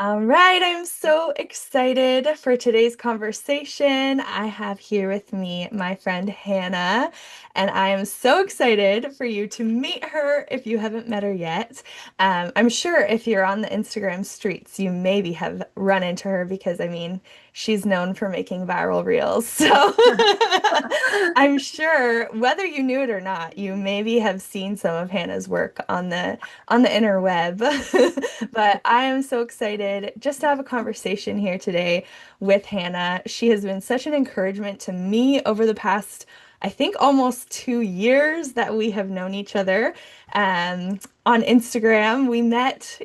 All right, I'm so excited for today's conversation. I have here with me my friend Hannah, and I am so excited for you to meet her if you haven't met her yet. I'm sure if you're on the Instagram streets, you maybe have run into her because, she's known for making viral reels. So I'm sure whether you knew it or not, you maybe have seen some of Hannah's work on the interweb. But I am so excited just to have a conversation here today with Hannah. She has been such an encouragement to me over the past, I think, almost 2 years that we have known each other. On Instagram, we met,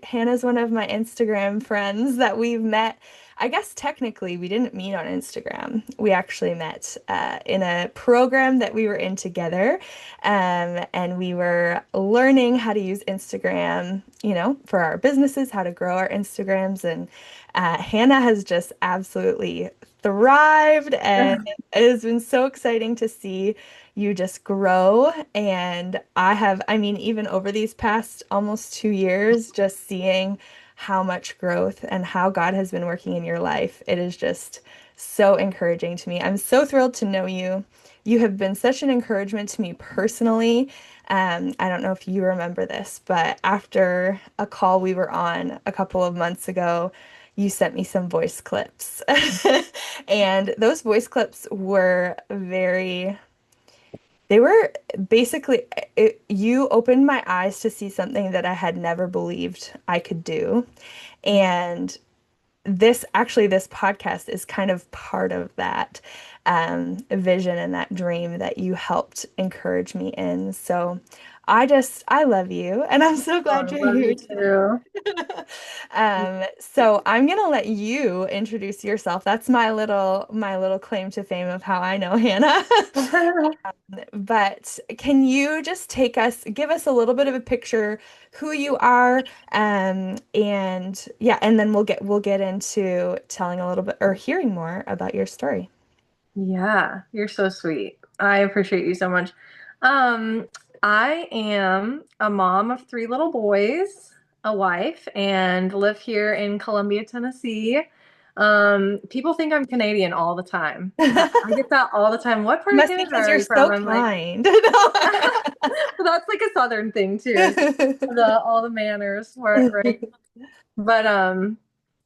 Hannah's one of my Instagram friends that we've met. I guess technically we didn't meet on Instagram. We actually met in a program that we were in together. And we were learning how to use Instagram, for our businesses, how to grow our Instagrams. And Hannah has just absolutely thrived, and it has been so exciting to see you just grow. And even over these past almost 2 years, just seeing how much growth and how God has been working in your life, it is just so encouraging to me. I'm so thrilled to know you. You have been such an encouragement to me personally. I don't know if you remember this, but after a call we were on a couple of months ago, you sent me some voice clips. And those voice clips were they were basically, you opened my eyes to see something that I had never believed I could do. And this podcast is kind of part of that vision and that dream that you helped encourage me in. So I love you, and I'm so Oh, glad I you're love here you today. too. So I'm gonna let you introduce yourself. That's my little claim to fame of how I know Hannah. But can you just give us a little bit of a picture who you are, and yeah, and then we'll get into telling a little bit or hearing more about your story. Yeah, you're so sweet. I appreciate you so much. Um, I am a mom of three little boys, a wife, and live here in Columbia, Tennessee. People think I'm Canadian all the time. I get that all the time. What part of Must be Canada because are you're you from? so I'm like, kind. that's like a southern thing too. The all the manners, right? But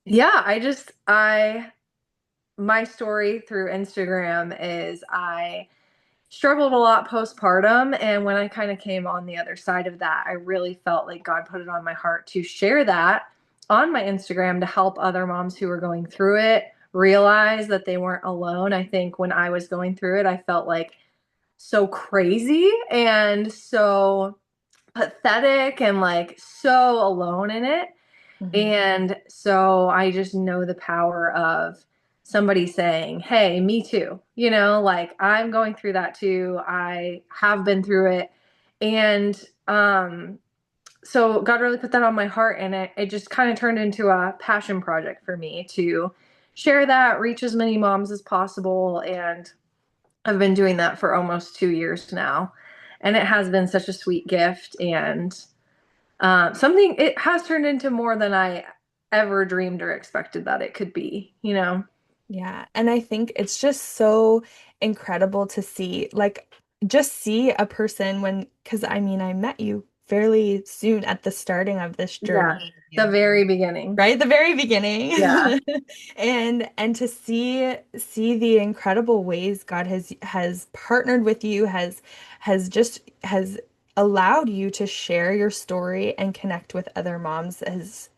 yeah, I my story through Instagram is I struggled a lot postpartum. And when I kind of came on the other side of that, I really felt like God put it on my heart to share that on my Instagram to help other moms who were going through it realize that they weren't alone. I think when I was going through it, I felt like so crazy and so pathetic and like so alone in it. Mhm. And so I just know the power of somebody saying, "Hey, me too." Like I'm going through that too. I have been through it. And so God really put that on my heart, and it just kind of turned into a passion project for me to share that, reach as many moms as possible. And I've been doing that for almost 2 years now. And it has been such a sweet gift. And something it has turned into more than I ever dreamed or expected that it could be. Yeah, and I think it's just so incredible to see, like, just see a person because I met you fairly soon at the starting of this Yeah. journey, The very beginning. right? The very beginning. Yeah. And to see the incredible ways God has partnered with you, has allowed you to share your story and connect with other moms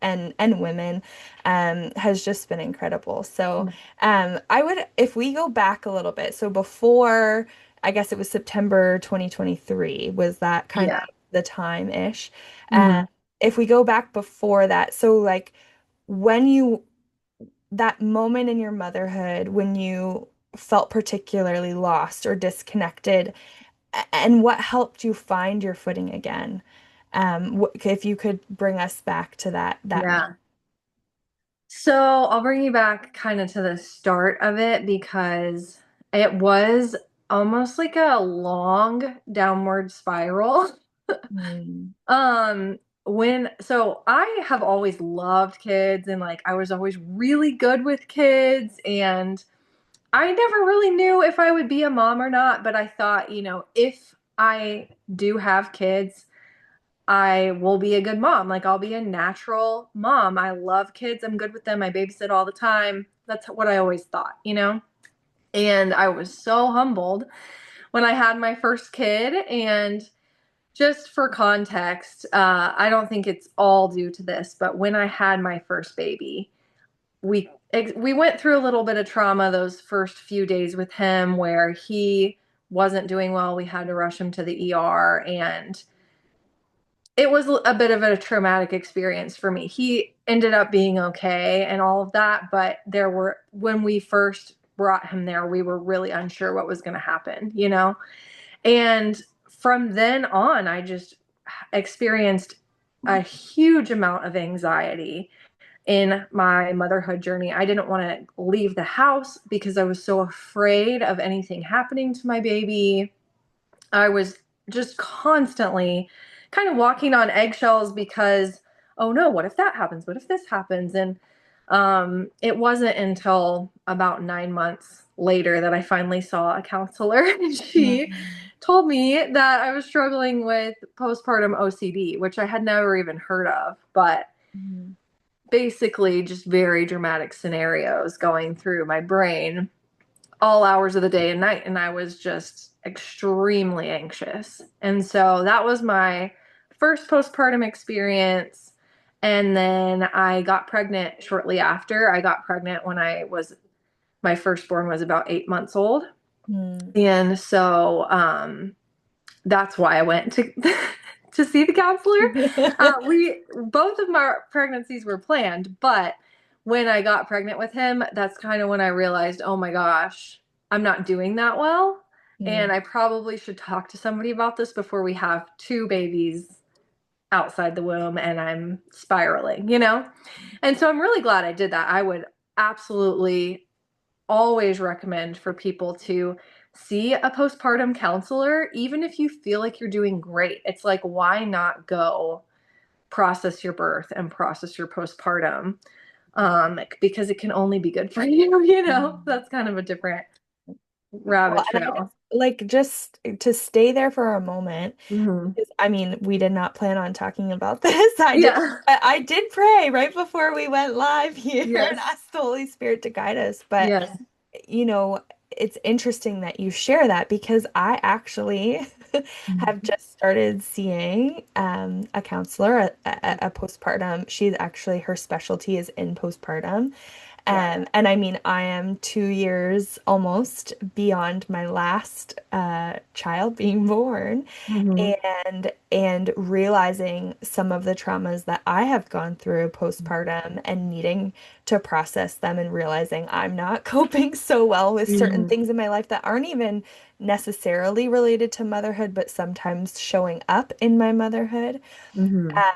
and women, has just been incredible. So if we go back a little bit, so before, I guess it was September 2023, was that kind of Yeah. the time-ish? Hmm. If we go back before that, so like when you, that moment in your motherhood when you felt particularly lost or disconnected, and what helped you find your footing again? If you could bring us back to that moment. Yeah. So I'll bring you back kind of to the start of it because it was almost like a long downward spiral. Mm. So I have always loved kids, and like I was always really good with kids, and I never really knew if I would be a mom or not, but I thought, if I do have kids, I will be a good mom. Like I'll be a natural mom. I love kids. I'm good with them. I babysit all the time. That's what I always thought. And I was so humbled when I had my first kid. And just for context, I don't think it's all due to this, but when I had my first baby, we went through a little bit of trauma those first few days with him where he wasn't doing well. We had to rush him to the ER, and it was a bit of a traumatic experience for me. He ended up being okay and all of that, but when we first brought him there, we were really unsure what was going to happen. And from then on, I just experienced a huge amount of anxiety in my motherhood journey. I didn't want to leave the house because I was so afraid of anything happening to my baby. I was just constantly kind of walking on eggshells because, oh no, what if that happens? What if this happens? And it wasn't until about 9 months later that I finally saw a counselor, and she Mhm. told me that I was struggling with postpartum OCD, which I had never even heard of, but Mhm. basically just very dramatic scenarios going through my brain all hours of the day and night. And I was just extremely anxious. And so that was my first postpartum experience. And then I got pregnant shortly after. I got pregnant when my firstborn was about 8 months old. Mhm. And so that's why I went to to see the counselor. We both of my pregnancies were planned, but when I got pregnant with him, that's kind of when I realized, oh my gosh, I'm not doing that well, and Mhm. I probably should talk to somebody about this before we have two babies outside the womb and I'm spiraling. And so I'm really glad I did that. I would absolutely always recommend for people to see a postpartum counselor, even if you feel like you're doing great. It's like, why not go process your birth and process your postpartum? Because it can only be good for you, Mhm. That's kind of a different Well, rabbit and I guess trail. like just to stay there for a moment, Hmm. because I mean, we did not plan on talking about this. Yeah. I did pray right before we went live here and Yes. asked the Holy Spirit to guide us. But Yes. you know, it's interesting that you share that because I actually have just started seeing a counselor, a postpartum. She's actually her specialty is in postpartum. Yeah. And I mean, I am 2 years almost beyond my last child being born, Hmm. and realizing some of the traumas that I have gone through postpartum and needing to process them and realizing I'm not coping so well with certain Hmm. things in my life that aren't even necessarily related to motherhood, but sometimes showing up in my motherhood. Hmm. Um,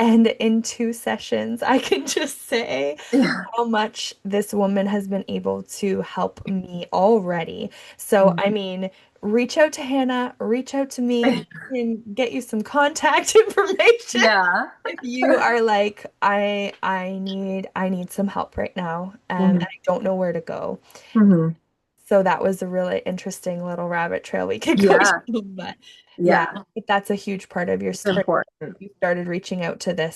and in 2 sessions, I can just say Yeah. how much this woman has been able to help me already. So, Mhm. I mean, reach out to Hannah, reach out to me. I can get you some contact information Yeah. if you are like, I need some help right now, and Hmm. I don't know where to go. Hmm. So that was a really interesting little rabbit trail we could go Yeah. down. But yeah, Yeah. but that's a huge part of your It's story. important. You started reaching out to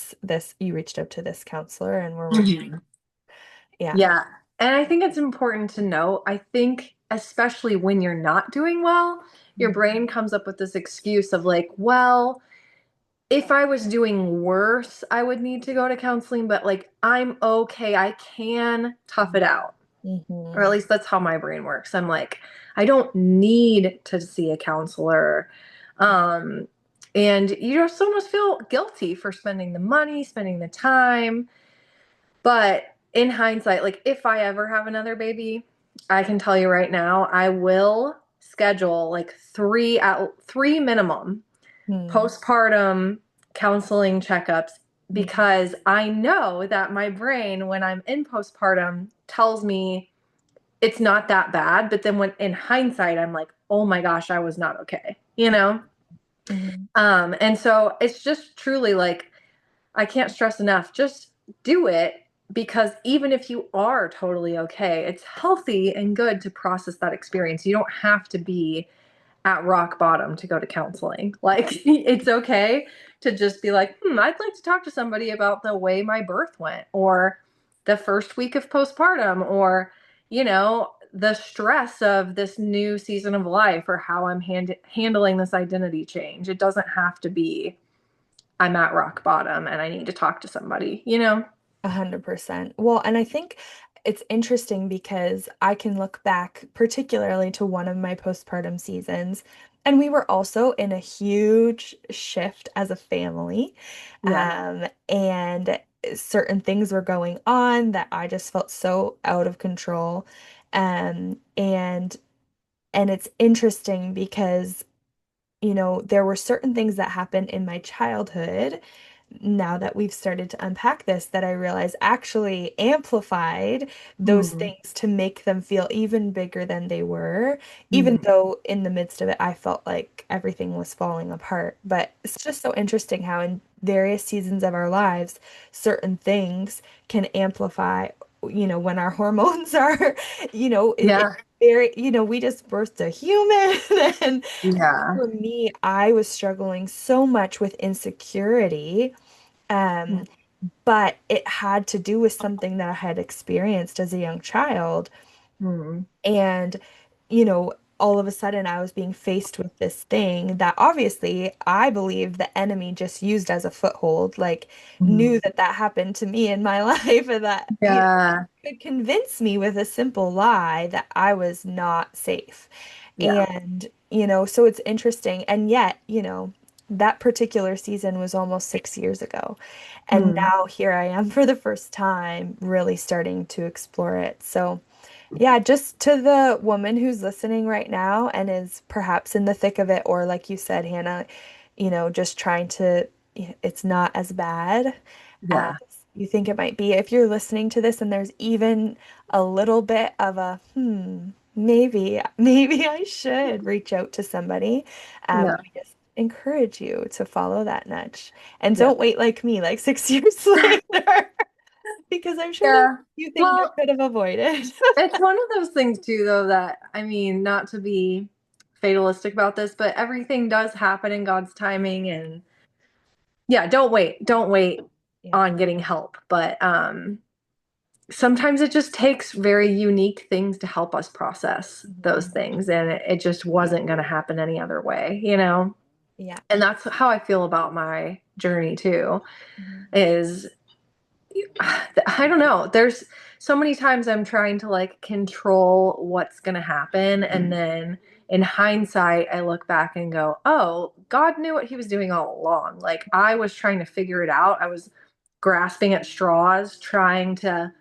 you reached out to this counselor and we're working. Mhm. Yeah. Yeah. And I think it's important to know, I think, especially when you're not doing well, your Mhm. brain comes up with this excuse of like, well, if I was doing worse, I would need to go to counseling, but like, I'm okay. I can tough it out. Or at Mhm. least that's how my brain works. I'm like, I don't need to see a counselor. Um, and you just almost feel guilty for spending the money, spending the time. But in hindsight, like if I ever have another baby, I can tell you right now, I will schedule like three minimum Mhm. postpartum counseling checkups because I know that my brain, when I'm in postpartum, tells me it's not that bad. But then when in hindsight, I'm like, oh my gosh, I was not okay. Mhm. And so it's just truly like I can't stress enough, just do it, because even if you are totally okay, it's healthy and good to process that experience. You don't have to be at rock bottom to go to counseling. Like, it's okay to just be like, I'd like to talk to somebody about the way my birth went, or the first week of postpartum, or, the stress of this new season of life, or how I'm handling this identity change. It doesn't have to be, I'm at rock bottom and I need to talk to somebody. 100%. Well, and I think it's interesting because I can look back particularly to one of my postpartum seasons, and we were also in a huge shift as a family. Yeah. And certain things were going on that I just felt so out of control. And it's interesting because there were certain things that happened in my childhood, now that we've started to unpack this, that I realize actually amplified those Mm-hmm. things to make them feel even bigger than they were, even Mm-hmm. though in the midst of it, I felt like everything was falling apart. But it's just so interesting how in various seasons of our lives, certain things can amplify, when our hormones are, it Yeah. very, we just birthed a human. And Yeah. for me, I was struggling so much with insecurity, um, but it had to do with something that I had experienced as a young child. Mm-hmm. And, all of a sudden I was being faced with this thing that obviously I believe the enemy just used as a foothold, like knew Mm-hmm. that that happened to me in my life, and that, Yeah. could convince me with a simple lie that I was not safe. Yeah. And, so it's interesting. And yet, that particular season was almost 6 years ago. And Mm. now here I am for the first time, really starting to explore it. So, yeah, just to the woman who's listening right now and is perhaps in the thick of it, or like you said, Hannah, just trying to, it's not as bad as Yeah. you think it might be. If you're listening to this and there's even a little bit of a, maybe I should reach out to somebody, Yeah. we just encourage you to follow that nudge. And Yeah. don't wait like me, like 6 years later, because I'm sure there's Yeah. a few things I Well, could have avoided. it's one of those things too, though, that, I mean, not to be fatalistic about this, but everything does happen in God's timing. And yeah, don't wait Yeah. on getting help. But sometimes it just takes very unique things to help us process those Mhm. things. And it just wasn't going to happen any other way. Yeah. And that's how I feel about my journey too, Mhm. is I don't know. There's so many times I'm trying to like control what's going to happen. And then in hindsight, I look back and go, oh, God knew what he was doing all along. Like, I was trying to figure it out. I was grasping at straws, trying to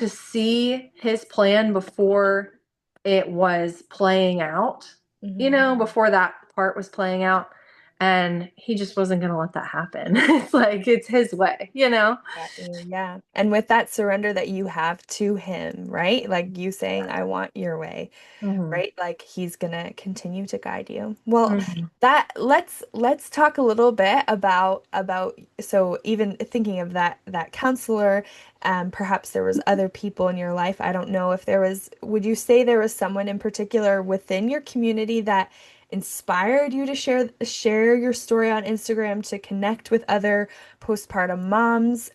see his plan before it was playing out, Mhm. before that part was playing out. And he just wasn't going to let that happen. It's like, it's his way. Exactly. Yeah. And with that surrender that you have to him, right? Like you saying, I want your way, Hmm. right? Like he's gonna continue to guide you. Well, Hmm. that let's talk a little bit about so even thinking of that counselor, perhaps there was other people in your life. I don't know if there was, would you say there was someone in particular within your community that inspired you to share your story on Instagram to connect with other postpartum moms,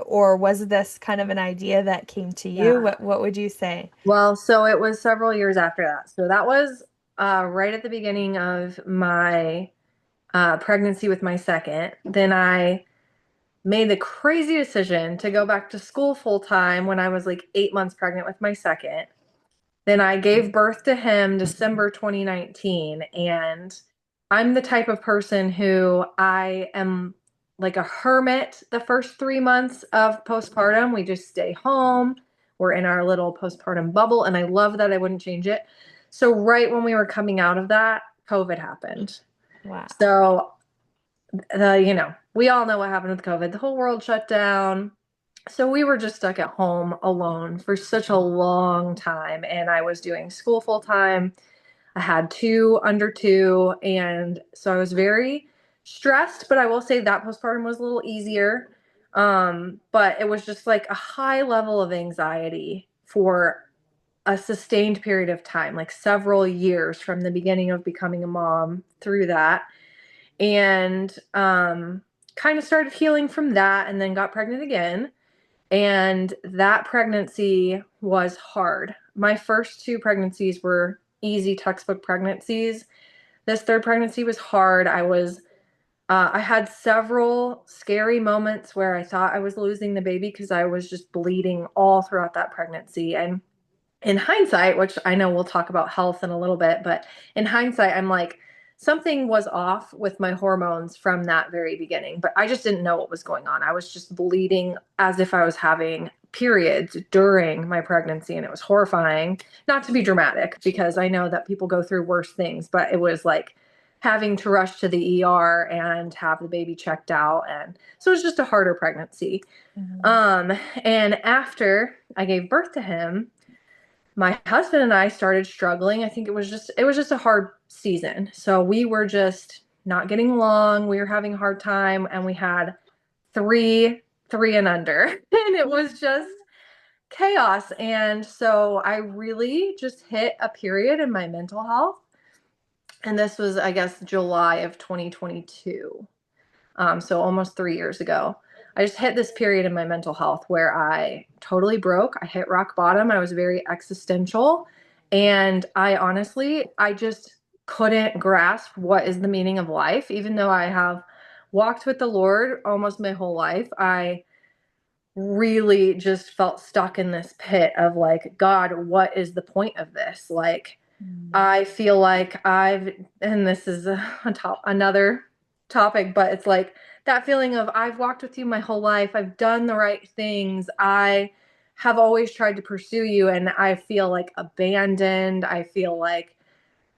or was this kind of an idea that came to you? Yeah. What would you say? Well, so it was several years after that. So that was right at the beginning of my pregnancy with my second. Then I made the crazy decision to go back to school full time when I was like 8 months pregnant with my second. Then I gave birth to him December 2019. And I'm the type of person who I am like a hermit the first 3 months of postpartum. We just stay home. We're in our little postpartum bubble. And I love that. I wouldn't change it. So, right when we were coming out of that, COVID happened. Wow. So, we all know what happened with COVID. The whole world shut down. So we were just stuck at home alone for such a long time. And I was doing school full time. I had two under two. And so I was very stressed, but I will say that postpartum was a little easier. But it was just like a high level of anxiety for a sustained period of time, like several years from the beginning of becoming a mom through that. And kind of started healing from that and then got pregnant again. And that pregnancy was hard. My first two pregnancies were easy textbook pregnancies. This third pregnancy was hard. I had several scary moments where I thought I was losing the baby because I was just bleeding all throughout that pregnancy. And in hindsight, which I know we'll talk about health in a little bit, but in hindsight, I'm like, something was off with my hormones from that very beginning, but I just didn't know what was going on. I was just bleeding as if I was having periods during my pregnancy, and it was horrifying. Not to be dramatic, because I know that people go through worse things, but it was like having to rush to the ER and have the baby checked out. And so it was just a harder pregnancy. Mhm. Um, and after I gave birth to him, my husband and I started struggling. I think it was just a hard season. So we were just not getting along. We were having a hard time, and we had three and under. And it was just chaos. And so I really just hit a period in my mental health. And this was, I guess, July of 2022. So almost 3 years ago. I just hit this period in my mental health where I totally broke. I hit rock bottom. I was very existential. And I just couldn't grasp what is the meaning of life. Even though I have walked with the Lord almost my whole life, I really just felt stuck in this pit of like, God, what is the point of this? Like, Mm. I feel like and this is another topic, but it's like that feeling of I've walked with you my whole life. I've done the right things. I have always tried to pursue you, and I feel like abandoned. I feel like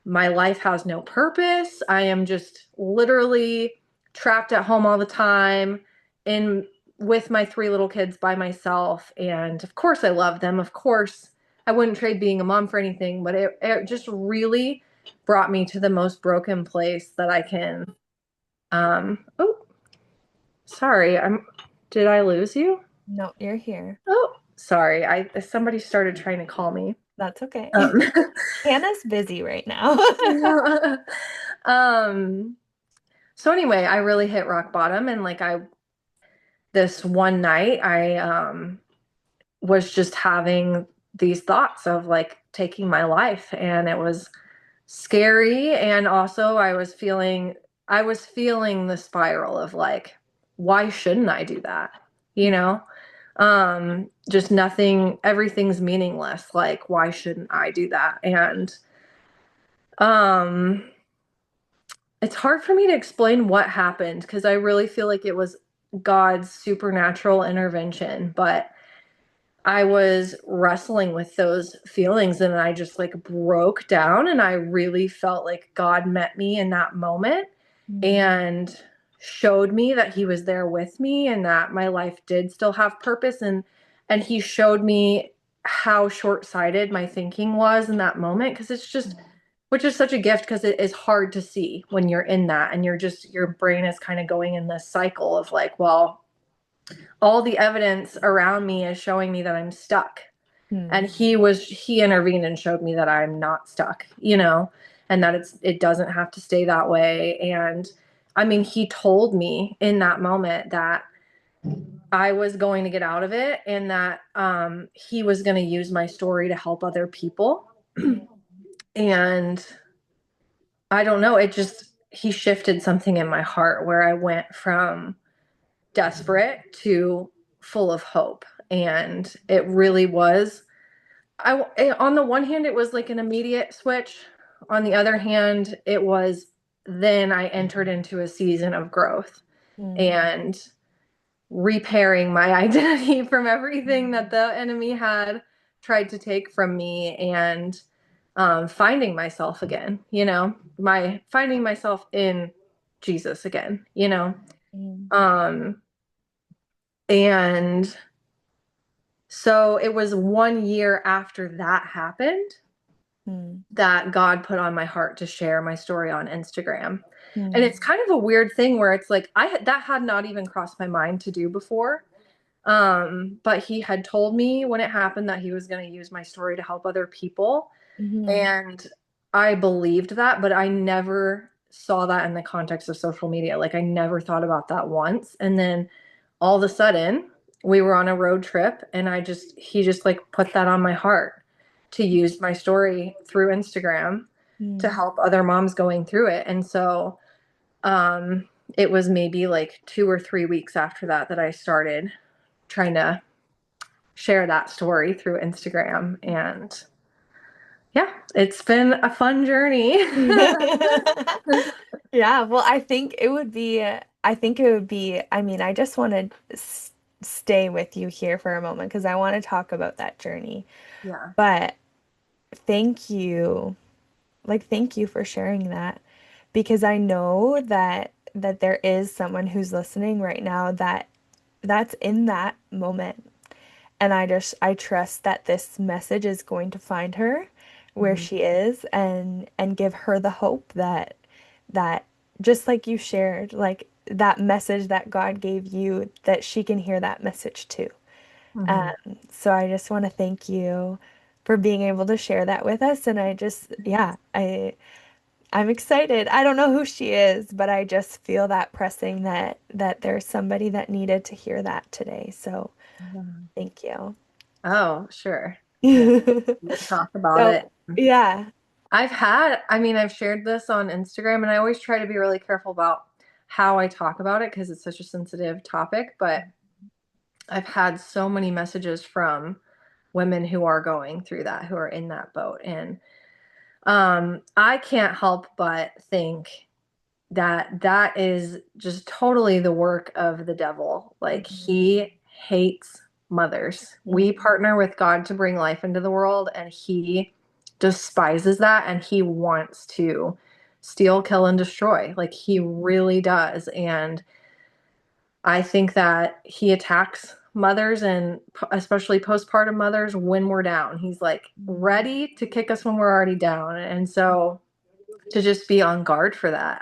my life has no purpose. I am just literally trapped at home all the time in with my three little kids by myself. And of course I love them. Of course I wouldn't trade being a mom for anything, but it just really brought me to the most broken place that I can. Oh, sorry. Did I lose you? No, you're here. Oh, sorry. Somebody started trying to call me. That's okay. Um, Hannah's busy right now. um, So anyway, I really hit rock bottom, and like this one night I was just having these thoughts of like taking my life, and it was scary. And also I was feeling the spiral of like, why shouldn't I do that? You know? Just nothing, everything's meaningless. Like, why shouldn't I do that? And um it's hard for me to explain what happened because I really feel like it was God's supernatural intervention, but I was wrestling with those feelings, and I just like broke down, and I really felt like God met me in that moment Mm. and showed me that he was there with me and that my life did still have purpose. And he showed me how short-sighted my thinking was in that moment, because it's just, which is such a gift, because it is hard to see when you're in that, and your brain is kind of going in this cycle of like, well, all the evidence around me is showing me that I'm stuck. And Mm. he intervened and showed me that I'm not stuck, and that it doesn't have to stay that way. And I mean, he told me in that moment that I was going to get out of it, and that he was going to use my story to help other people. Mm. And I don't know, he shifted something in my heart where I went from desperate to full of hope. And it really was, on the one hand, it was like an immediate switch. On the other hand, then I entered into a season of growth Mm. and repairing my identity from everything that the enemy had tried to take from me, and finding myself again, finding myself in Jesus again, Mm. um, and so it was 1 year after that happened Mm. that God put on my heart to share my story on Instagram. And Mm. it's kind of a weird thing where it's like that had not even crossed my mind to do before. But he had told me when it happened that he was going to use my story to help other people. Mhm. And I believed that, but I never saw that in the context of social media. Like I never thought about that once. And then all of a sudden, we were on a road trip and he just like put that on my heart to use my story through Instagram to Mm. help other moms going through it. And so um it was maybe like 2 or 3 weeks after that that I started trying to share that story through Instagram. And yeah, it's been a fun journey. Yeah, well, I think it would be, I mean, I just want to stay with you here for a moment because I want to talk about that journey. Yeah. But thank you, thank you for sharing that because I know that there is someone who's listening right now that's in that moment. And I trust that this message is going to find her where Mhm. she is and give her the hope that just like you shared, like that message that God gave you, that she can hear that message too. Mhm. So I just want to thank you for being able to share that with us. And yeah, I'm excited. I don't know who she is, but I just feel that pressing that there's somebody that needed to hear that today. So Mhm. thank you. Oh, sure. Yeah. We'll talk about So, it. yeah. I mean, I've shared this on Instagram and I always try to be really careful about how I talk about it because it's such a sensitive topic, but I've had so many messages from women who are going through that, who are in that boat. And I can't help but think that that is just totally the work of the devil. Like Mhm. he hates mothers. We Mhm. partner with God to bring life into the world, and he despises that and he wants to steal, kill, and destroy. Like he really does. And I think that he attacks mothers and especially postpartum mothers when we're down. He's like ready to kick us when we're already down. And so to just be on guard for that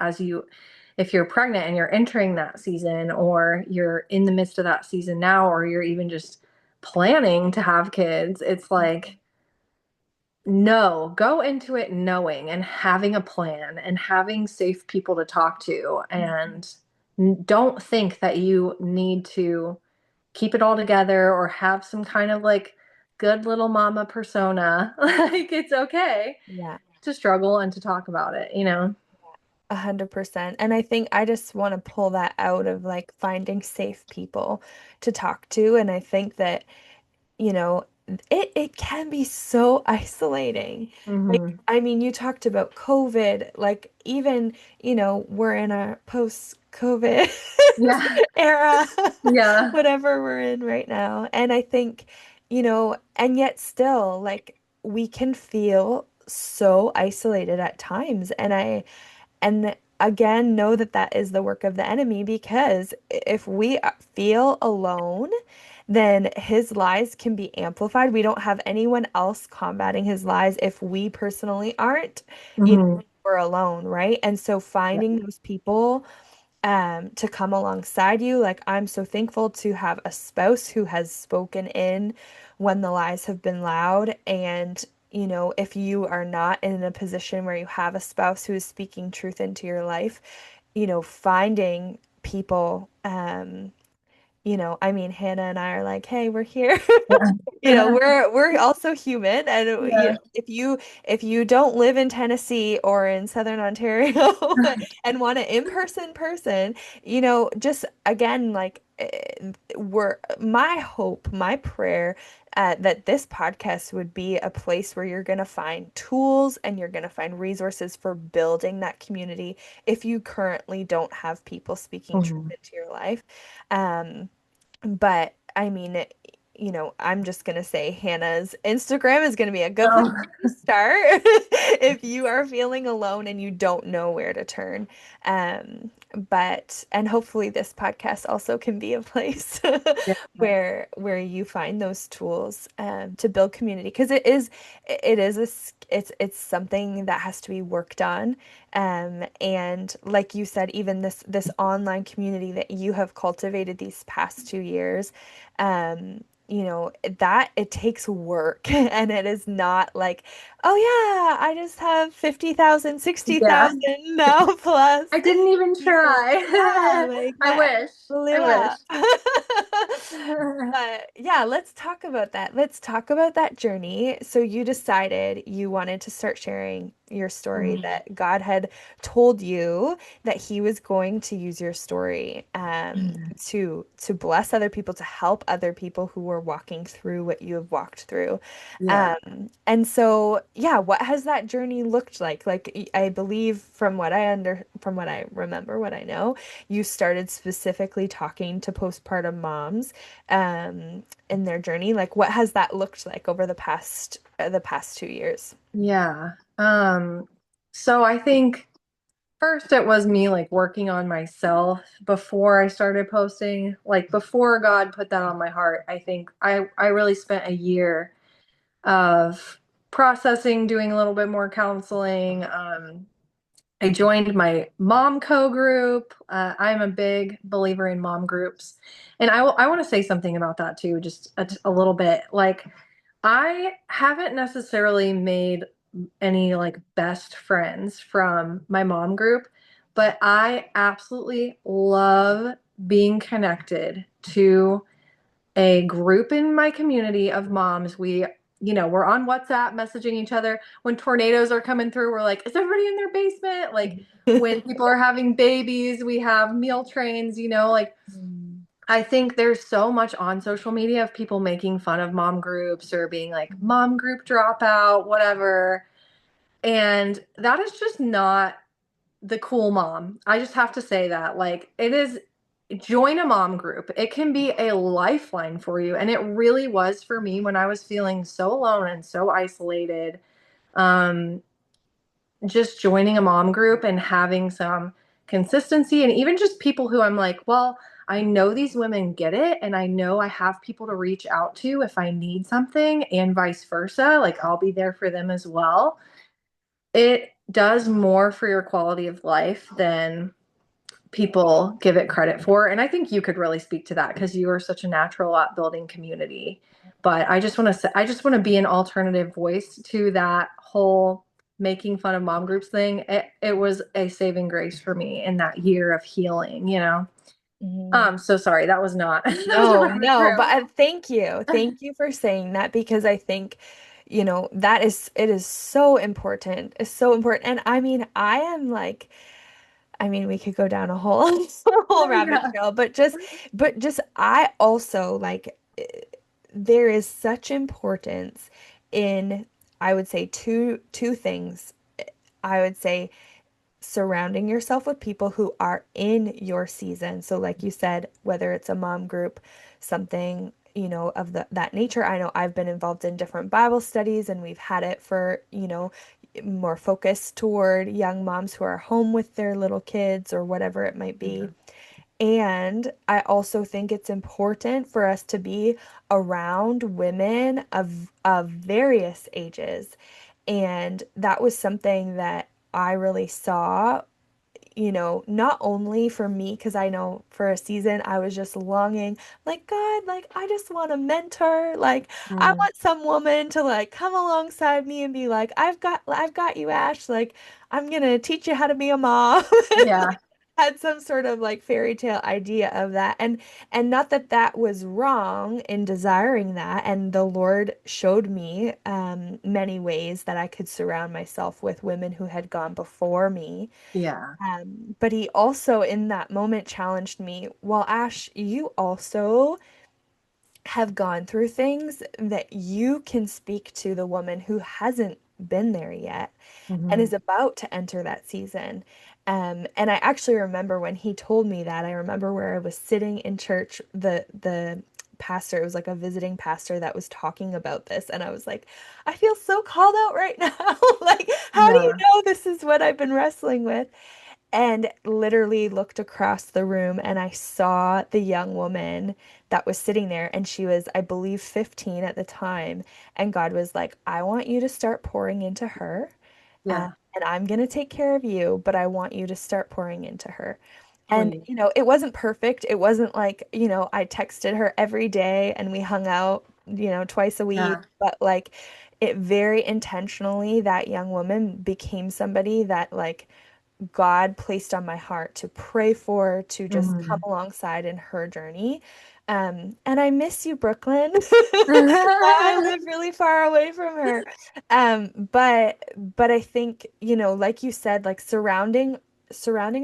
if you're pregnant and you're entering that season or you're in the midst of that season now or you're even just planning to have kids, it's like no, go into it knowing and having a plan and having safe people to talk to and don't think that you need to keep it all together or have some kind of like good little mama persona. Like it's okay Yeah, to struggle and to talk about it, you know? 100%. And I think I just want to pull that out of like finding safe people to talk to. And I think that, you know, it can be so isolating. Like, Hmm. I mean, you talked about COVID, like even, we're in a post-COVID Yeah. era, Yeah. whatever we're in right now. And I think, and yet still, like, we can feel so isolated at times. And again, know that that is the work of the enemy because if we feel alone, then his lies can be amplified. We don't have anyone else combating his lies if we personally aren't, Hmm. we're alone, right? And so Yeah. finding those people to come alongside you. Like, I'm so thankful to have a spouse who has spoken in when the lies have been loud. And, if you are not in a position where you have a spouse who is speaking truth into your life, finding people, I mean, Hannah and I are like, hey, we're here. Yeah. We're also human, and Yeah. if you don't live in Tennessee or in Southern Ontario and want an in-person person, just again, like we're my hope, my prayer, that this podcast would be a place where you're gonna find tools and you're gonna find resources for building that community if you currently don't have people speaking truth Hmm. into your life. But I mean, I'm just gonna say Hannah's Instagram is gonna be a good place Oh, to start if you are feeling alone and you don't know where to turn. Um, and hopefully this podcast also can be a place Yeah. where you find those tools to build community because it's something that has to be worked on. And like you said, even this online community that you have cultivated these past 2 years, that it takes work and it is not like, oh yeah, I just have 50,000, sixty Yeah. thousand now plus I didn't even people. Yeah, try. like I that wish. I blew wish. up. But yeah, let's talk about that. Let's talk about that journey. So you decided you wanted to start sharing your story, Mhm. that God had told you that He was going to use your story to bless other people, to help other people who were walking through what you have walked through. Yeah. And so, yeah, what has that journey looked like? Like, I believe from what I remember, what I know, you started specifically talking to postpartum moms, in their journey. Like, what has that looked like over the past 2 years? Yeah. So I think first it was me like working on myself before I started posting, like before God put that on my heart. I think I really spent a year of processing, doing a little bit more counseling. I joined my mom co-group. I'm a big believer in mom groups. And I want to say something about that too, just a little bit. Like, I haven't necessarily made any like best friends from my mom group, but I absolutely love being connected to a group in my community of moms. We're on WhatsApp messaging each other. When tornadoes are coming through, we're like, is everybody in their basement? Like when people are having babies, we have meal trains, like I think there's so much on social media of people making fun of mom groups or being like mom group dropout, whatever. And that is just not the cool mom. I just have to say that. Like, it is, join a mom group. It can be a lifeline for you. And it really was for me when I was feeling so alone and so isolated. Um, just joining a mom group and having some consistency, and even just people who I'm like, well, I know these women get it, and I know I have people to reach out to if I need something, and vice versa. Like, I'll be there for them as well. It does more for your quality of life than people give it credit for. And I think you could really speak to that because you are such a natural at building community. But I just want to say, I just want to be an alternative voice to that whole making fun of mom groups thing. It was a saving grace for me in that year of healing. Mhm. So sorry, that was not, that was a No, rabbit no, but trail. thank you. Thank you for saying that because I think, it is so important. It's so important. And I mean, we could go down a whole a whole rabbit Yeah. trail, but just I also like there is such importance in, I would say, two things. I would say surrounding yourself with people who are in your season. So like you said, whether it's a mom group, something, of that nature. I know I've been involved in different Bible studies and we've had it for, more focused toward young moms who are home with their little kids or whatever it might be. And I also think it's important for us to be around women of various ages. And that was something that I really saw, not only for me, because I know for a season I was just longing, like, God, like, I just want a mentor. Like, I Mm, want some woman to like come alongside me and be like, I've got you, Ash. Like, I'm gonna teach you how to be a mom. yeah. Had some sort of like fairy tale idea of that, and not that that was wrong in desiring that, and the Lord showed me many ways that I could surround myself with women who had gone before me, Yeah. but he also in that moment challenged me, well, Ash, you also have gone through things that you can speak to the woman who hasn't been there yet and Hmm. is about to enter that season. And I actually remember when he told me that, I remember where I was sitting in church, the pastor, it was like a visiting pastor that was talking about this, and I was like, I feel so called out right now. Like, how do you Yeah. know this is what I've been wrestling with? and literally looked across the room and I saw the young woman that was sitting there, and she was, I believe, 15 at the time. And God was like, I want you to start pouring into her. Yeah. And I'm going to take care of you, but I want you to start pouring into her. And, Sweet. it wasn't perfect. It wasn't like, I texted her every day and we hung out, twice a week, Yeah. but like it very intentionally, that young woman became somebody that like God placed on my heart to pray for, to just come Mhm. alongside in her journey. And I miss you, Brooklyn. I live really far away from her. But I think, like you said, like surrounding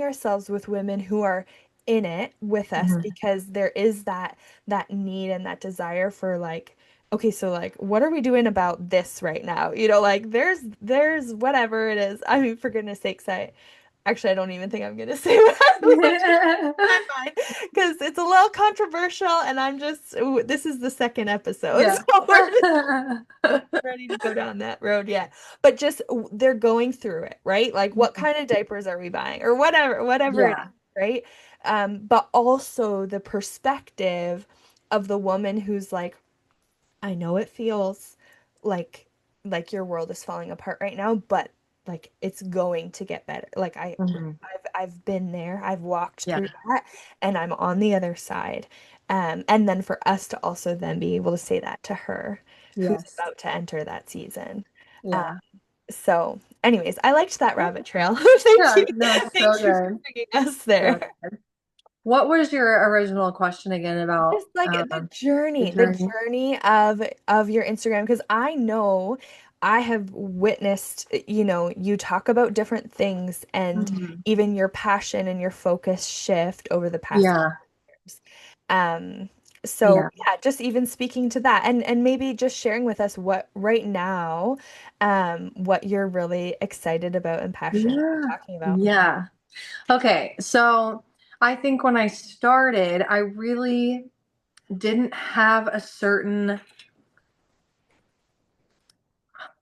ourselves with women who are in it with us, Mhm. because there is that need and that desire for like, okay, so like what are we doing about this right now? Like there's whatever it is. I mean, for goodness sakes, I don't even think I'm gonna say what just in my mind, because it's a little controversial, and this is the second episode, Yeah. so we're not ready to go down that road yet. But just they're going through it, right? Like what kind of diapers are we buying, or whatever it is, Yeah. right? But also the perspective of the woman who's like, I know it feels like your world is falling apart right now, but like it's going to get better. Like Mhm. I've been there. I've walked Yeah. through that, and I'm on the other side. And then for us to also then be able to say that to her who's Yes. about to enter that season. Um, Yeah. so anyways, I liked that Yeah. rabbit trail. Thank Yeah. you. No, so Thank you for good. bringing us So there. good. What was your original question again about Just like the the journey? journey of your Instagram, because I know I have witnessed, you talk about different things, and Mhm. even your passion and your focus shift over the past Yeah. years. Um, so Yeah. yeah, just even speaking to that, and maybe just sharing with us what right now, what you're really excited about and passionate Yeah. about talking about. Yeah. Okay. So I think when I started, I really didn't have a certain,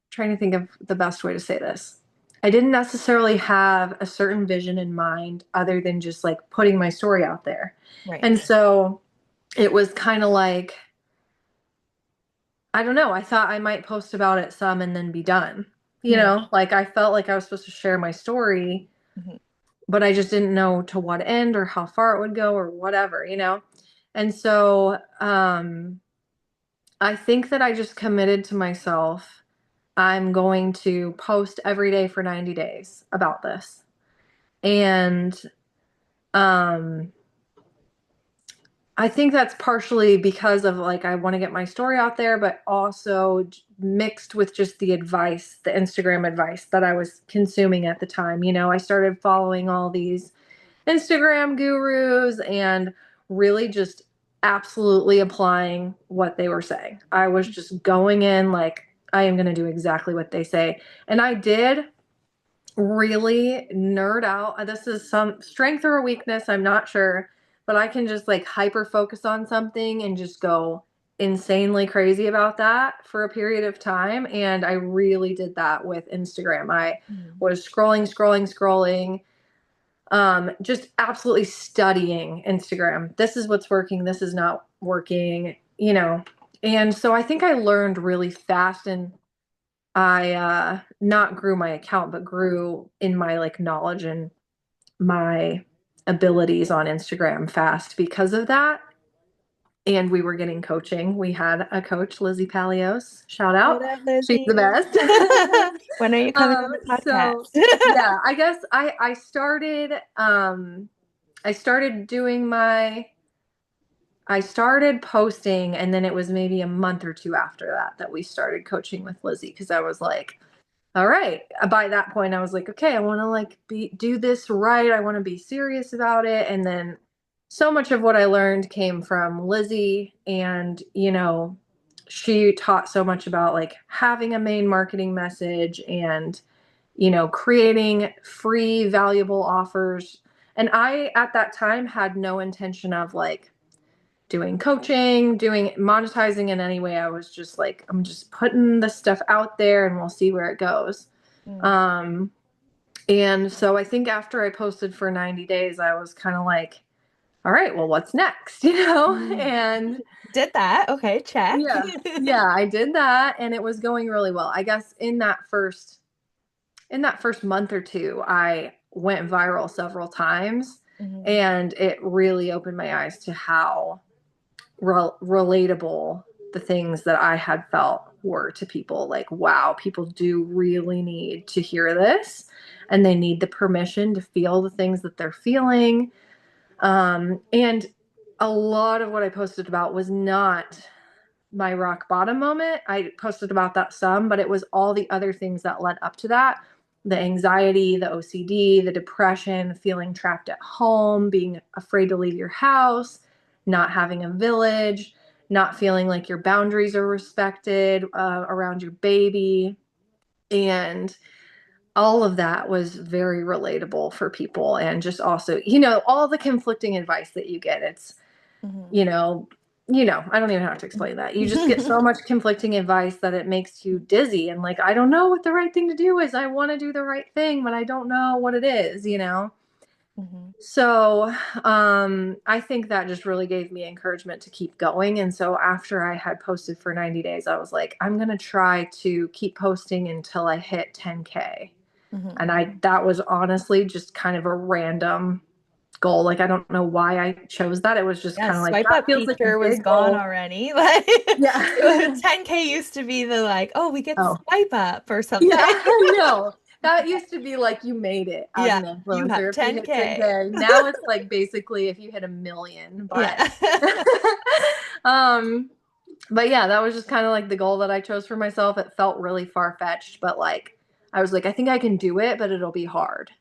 trying to think of the best way to say this. I didn't necessarily have a certain vision in mind other than just like putting my story out there. Right. And so it was kind of like, I don't know, I thought I might post about it some and then be done. Mm, Like I felt like I was supposed to share my story, mhm, but I just didn't know to what end or how far it would go or whatever. And so I think that I just committed to myself. I'm going to post every day for 90 days about this. And um I think that's partially because of like I want to get my story out there, but also mixed with just the advice, the Instagram advice that I was consuming at the time. I started following all these Instagram gurus and really just absolutely applying what they were saying. I was just going in like I am going to do exactly what they say. And I did really nerd out. This is some strength or a weakness, I'm not sure, but I can just like hyper focus on something and just go insanely crazy about that for a period of time. And I really did that with Instagram. I mhm. was scrolling, just absolutely studying Instagram. This is what's working, this is not working. And so I think I learned really fast, and I not grew my account, but grew in my like knowledge and my abilities on Instagram fast because of that. And we were getting coaching. We had a coach, Lizzie Palios. Shout Shout out. out, She's the Lizzie. best. When are you coming on the So podcast? yeah, I guess I started doing I started posting, and then it was maybe a month or two after that we started coaching with Lizzie, because I was like, all right. By that point, I was like, okay, I want to like do this right. I want to be serious about it. And then so much of what I learned came from Lizzie, and she taught so much about like having a main marketing message and creating free valuable offers. And I at that time had no intention of like doing coaching, doing monetizing in any way. I was just like, I'm just putting this stuff out there and we'll see where it goes. Mm, Um, And so I think after I posted for 90 days, I was kind of like, all right, well, what's next? Mm. And Did that. Okay, check. yeah, yeah, I did that and it was going really well. I guess in that first month or two, I went viral several times Mhm. and it really opened my eyes to how relatable the things that I had felt were to people. Like, wow, people do really need to hear this and they need the permission to feel the things that they're feeling. And a lot of what I posted about was not my rock bottom moment. I posted about that some, but it was all the other things that led up to that: the anxiety, the OCD, the depression, feeling trapped at home, being afraid to leave your house, not having a village, not feeling like your boundaries are respected around your baby. And all of that was very relatable for people. And just also, all the conflicting advice that you get. It's Mhm. you know, I don't even have to explain that. You just get so much conflicting advice that it makes you dizzy and like, I don't know what the right thing to do is. I want to do the right thing, but I don't know what it is. Mhm. So, I think that just really gave me encouragement to keep going. And so after I had posted for 90 days, I was like, I'm going to try to keep posting until I hit 10K. Mhm. And that was honestly just kind of a random goal. Like, I don't know why I chose that. It was just Yeah, kind of like, swipe that up feels like a feature was big gone goal. already. Like Yeah. 10K used to be the like, oh, we get Oh, swipe up or yeah, something. I know. That used to be like you made it as Yeah, an you have influencer if you hit 10K. 10K. Now it's like basically if you hit 1 million. But Yeah. um but yeah, that was just kind of like the goal that I chose for myself. It felt really far-fetched, but like I was like, I think I can do it, but it'll be hard.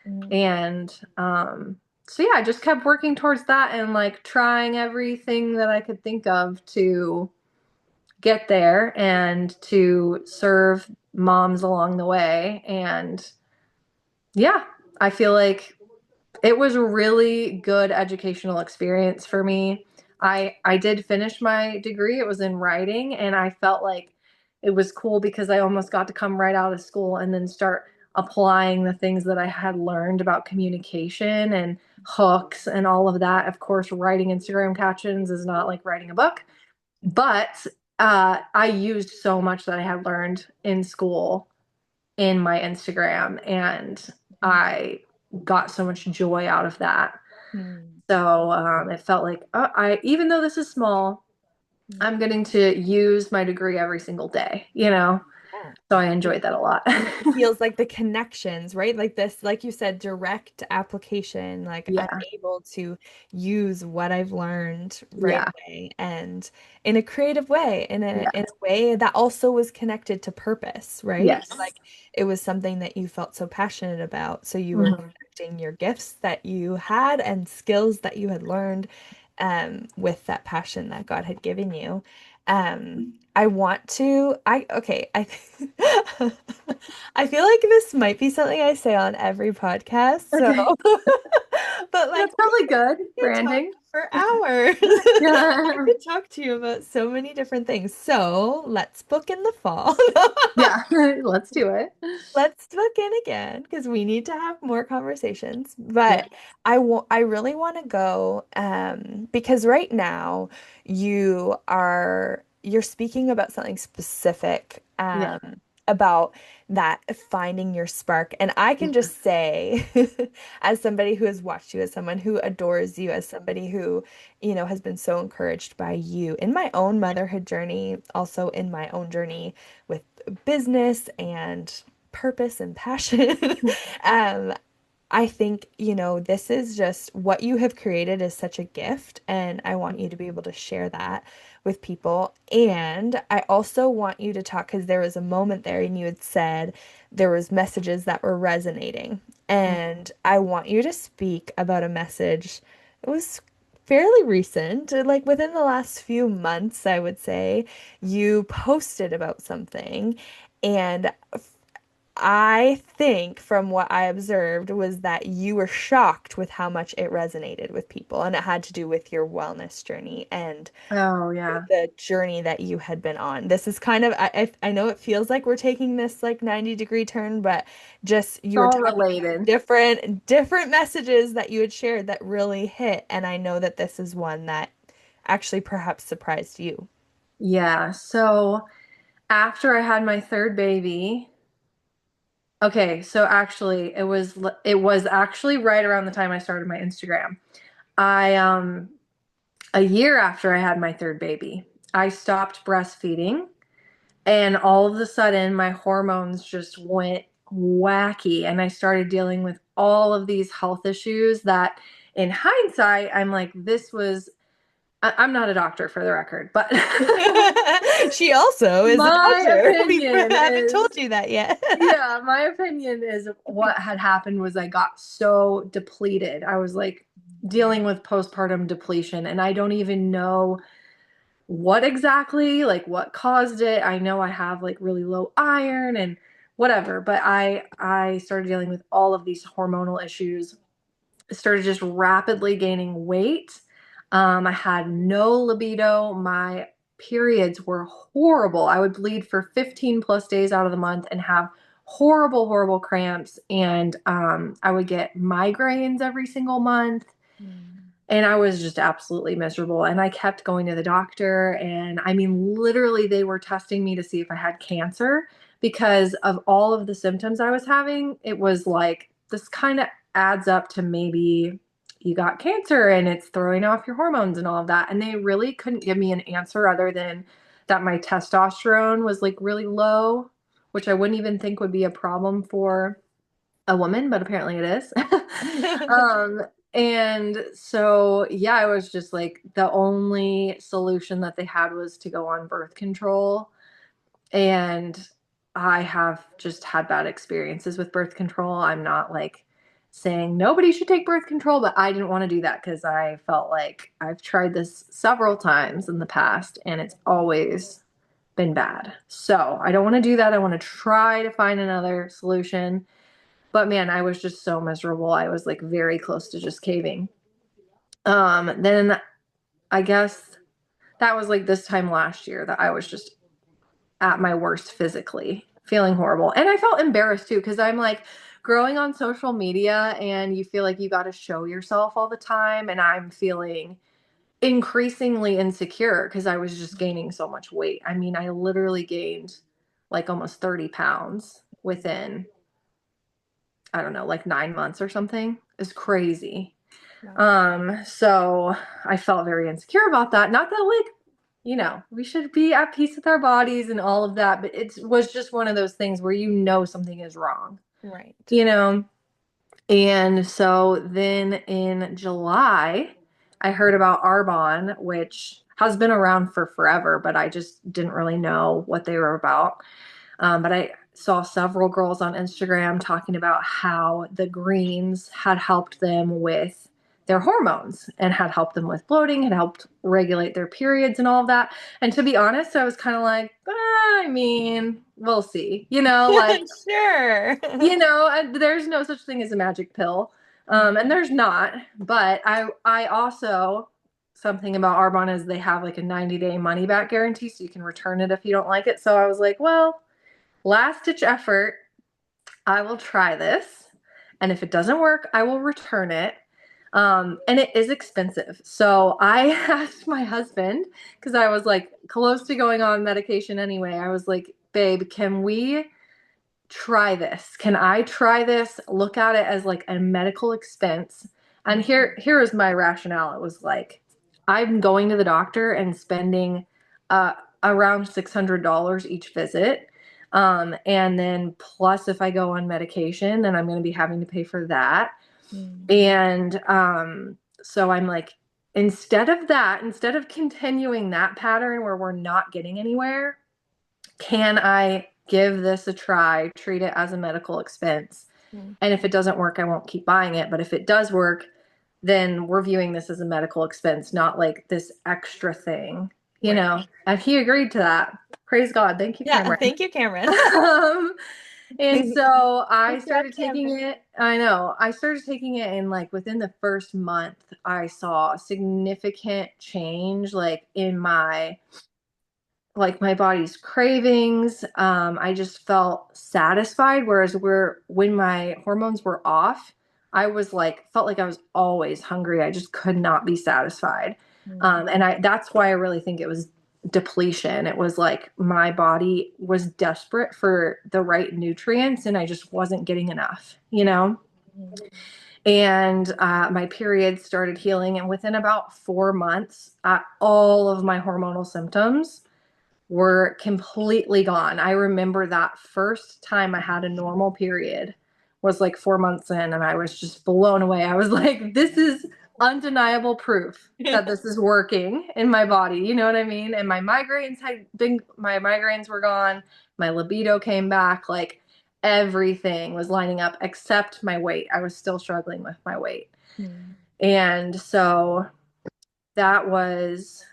Mhm. And so yeah, I just kept working towards that and like trying everything that I could think of to get there and to serve moms along the way. And yeah, I feel like it was a really good educational experience for me. I did finish my degree. It was in writing, and I felt like it was cool because I almost got to come right out of school and then start applying the things that I had learned about communication and hooks and all of that. Of course, writing Instagram captions is not like writing a book, but I used so much that I had learned in school in my Instagram, and I got so much joy out of that. Mhm. So it felt like I, even though this is small, I'm getting to use my degree every single day. Yeah. So I enjoyed that a lot. And it feels like the connections, right? Like this, like you said, direct application. Like I'm Yeah, able to use what I've learned right yeah, away and in a creative way, in yeah, a way that also was connected to purpose, right? yes. Like it was something that you felt so passionate about. So you were Mhm. connecting your gifts that you had and skills that you had learned with that passion that God had given you. I want to, okay, I feel like this might be something I say on every podcast, so, Okay, but like that's probably good we could talk branding. for hours. I Yeah, could talk to you about so many different things. So let's book in the fall. yeah. Let's do it. Let's book in again because we need to have more conversations. Yeah, But I really want to go because right now you're speaking about something specific yeah, about that finding your spark. And I can yeah. just say as somebody who has watched you, as someone who adores you, as somebody who, has been so encouraged by you in my own motherhood journey, also in my own journey with business and purpose and passion. Um, I think, this is just what you have created is such a gift, and I want you to be able to share that with people. And I also want you to talk because there was a moment there and you had said there was messages that were resonating. And I want you to speak about a message. It was fairly recent, like within the last few months, I would say, you posted about something. And I think from what I observed was that you were shocked with how much it resonated with people, and it had to do with your wellness journey and Oh, yeah. the journey that you had been on. This is kind of I know it feels like we're taking this like 90-degree turn, but just It's you were all talking about related. different messages that you had shared that really hit, and I know that this is one that actually perhaps surprised you. Yeah. So after I had my third baby, okay, so actually it was actually right around the time I started my Instagram. I a year after I had my third baby, I stopped breastfeeding and all of a sudden my hormones just went wacky and I started dealing with all of these health issues that in hindsight I'm like I'm not a doctor for the record, but She also is a my doctor. We opinion haven't is told you that yet. yeah, my opinion is what had happened was I got so depleted. I was like dealing with postpartum depletion, and I don't even know what exactly, like what caused it. I know I have like really low iron and whatever, but I started dealing with all of these hormonal issues, started just rapidly gaining weight. I had no libido. My periods were horrible. I would bleed for 15 plus days out of the month and have horrible, horrible cramps. And I would get migraines every single month. Mm. And I was just absolutely miserable. And I kept going to the doctor. And I mean, literally, they were testing me to see if I had cancer because of all of the symptoms I was having. It was like, this kind of adds up to maybe you got cancer and it's throwing off your hormones and all of that. And they really couldn't give me an answer other than that my testosterone was like really low, which I wouldn't even think would be a problem for a woman, but apparently it is. um, and so, yeah, I was just like, the only solution that they had was to go on birth control. And I have just had bad experiences with birth control. I'm not like saying nobody should take birth control, but I didn't want to do that because I felt like I've tried this several times in the past and it's always been bad. So I don't want to do that. I want to try to find another solution. But man, I was just so miserable. I was like very close to just caving. Then I guess that was like this time last year that I was just at my worst physically, feeling horrible. And I felt embarrassed too, because I'm like growing on social media and you feel like you got to show yourself all the time. And I'm feeling increasingly insecure because I was just gaining so much weight. I mean, I literally gained like almost 30 pounds within, I don't know, like 9 months or something. It's crazy. Wow. So I felt very insecure about that. Not that like, we should be at peace with our bodies and all of that, but it was just one of those things where something is wrong, Right. you know? And so then in July, I heard about Arbonne, which has been around for forever, but I just didn't really know what they were about. But I saw several girls on Instagram talking about how the greens had helped them with their hormones and had helped them with bloating, had helped regulate their periods and all of that. And to be honest, I was kind of like, I mean, we'll see, like, Sure. there's no such thing as a magic pill. And Mhm. there's not, but I also, something about Arbonne is they have like a 90-day money back guarantee. So you can return it if you don't like it. So I was like, well, last ditch effort, I will try this. And if it doesn't work, I will return it. And it is expensive. So I asked my husband, because I was like close to going on medication anyway. I was like, babe, can we try this? Can I try this? Look at it as like a medical expense. And here is my rationale. It was like, I'm going to the doctor and spending uh, around $600 each visit. And then plus if I go on medication, then I'm going to be having to pay for that. Mm. And so I'm like, instead of continuing that pattern where we're not getting anywhere, can I give this a try, treat it as a medical expense? Mm. And if it doesn't work, I won't keep buying it. But if it does work, then we're viewing this as a medical expense, not like this extra thing, Right. And he agreed to that. Praise God. Thank you, Yeah, Cameron. thank you, Cameron. um, And so I started Congrats, taking Hannah. it. I know. I started taking it, and like within the first month, I saw a significant change like in my body's cravings. I just felt satisfied. Whereas when my hormones were off, I was like felt like I was always hungry. I just could not be satisfied. Mm, And that's why I really think it was depletion. It was like my body was desperate for the right nutrients, and I just wasn't getting enough, you know? mm, And my period started healing. And within about 4 months, all of my hormonal symptoms were completely gone. I remember that first time I had a normal period was like 4 months in, and I was just blown away. I was like, this is undeniable proof that this is working in my body. You know what I mean? And my migraines were gone. My libido came back. Like everything was lining up except my weight. I was still struggling with my weight. mm. And so that was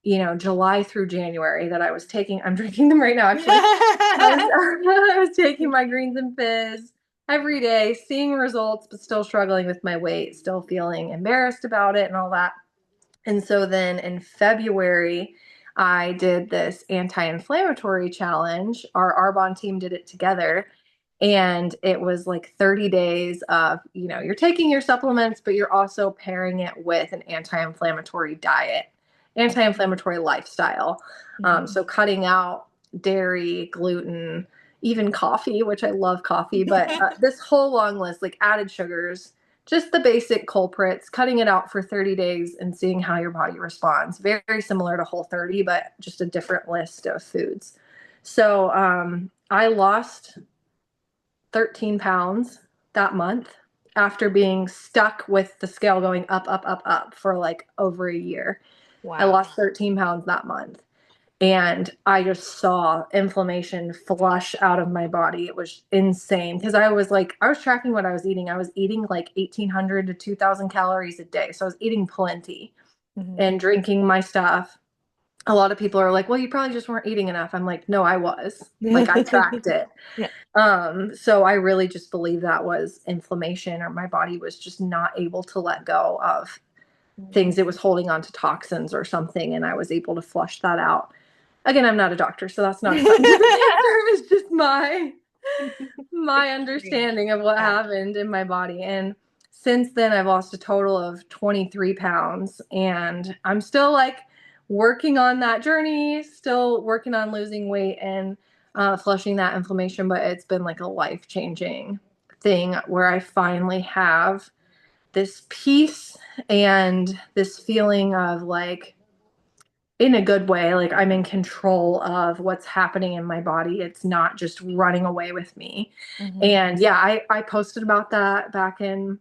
July through January that I was taking, I'm drinking them right now, actually. I was, I was taking my greens and fizz every day, seeing results, but still struggling with my weight, still feeling embarrassed about it and all that. And so then in February, I did this anti-inflammatory challenge. Our Arbonne team did it together. And it was like 30 days of, you're taking your supplements, but you're also pairing it with an anti-inflammatory diet, anti-inflammatory lifestyle. Mhm. So cutting out dairy, gluten, even coffee, which I love coffee, but this whole long list, like added sugars, just the basic culprits, cutting it out for 30 days and seeing how your body responds. Very similar to Whole30, but just a different list of foods. So I lost 13 pounds that month after being stuck with the scale going up, up, up, up for like over a year. I Wow. lost 13 pounds that month. And I just saw inflammation flush out of my body. It was insane because I was tracking what I was eating. I was eating like 1,800 to 2,000 calories a day. So I was eating plenty Mhm. and drinking my stuff. A lot of people are like, well, you probably just weren't eating enough. I'm like, no, I was. Like, I tracked it. Yeah. So I really just believe that was inflammation, or my body was just not able to let go of Mm. things. It was holding on to toxins or something, and I was able to flush that out. Again, I'm not a doctor, so that's not a scientific answer. It's just my Experience. understanding of what Yeah. happened in my body. And since then, I've lost a total of 23 pounds, and I'm still like working on that journey, still working on losing weight and flushing that inflammation. But it's been like a life changing thing where I finally have this peace and this feeling of like, in a good way, like I'm in control of what's happening in my body. It's not just running away with me. Mhm. And yeah, I posted about that back in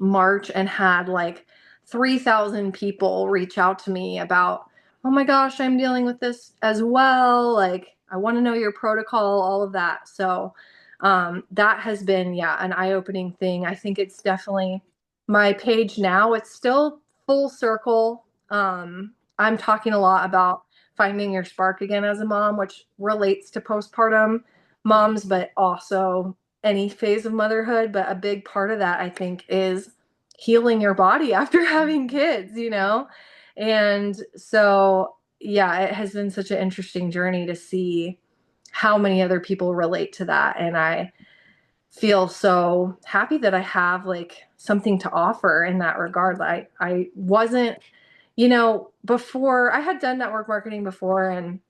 March and had like 3,000 people reach out to me about, oh my gosh, I'm dealing with this as well. Like, I want to know your protocol, all of that. So, that has been, yeah, an eye opening thing. I think it's definitely my page now. It's still full circle. I'm talking a lot about finding your spark again as a mom, which relates to postpartum moms, but also any phase of motherhood. But a big part of that, I think, is healing your body after having kids, you know? And so, yeah, it has been such an interesting journey to see how many other people relate to that. And I feel so happy that I have like something to offer in that regard. I wasn't, before I had done network marketing before and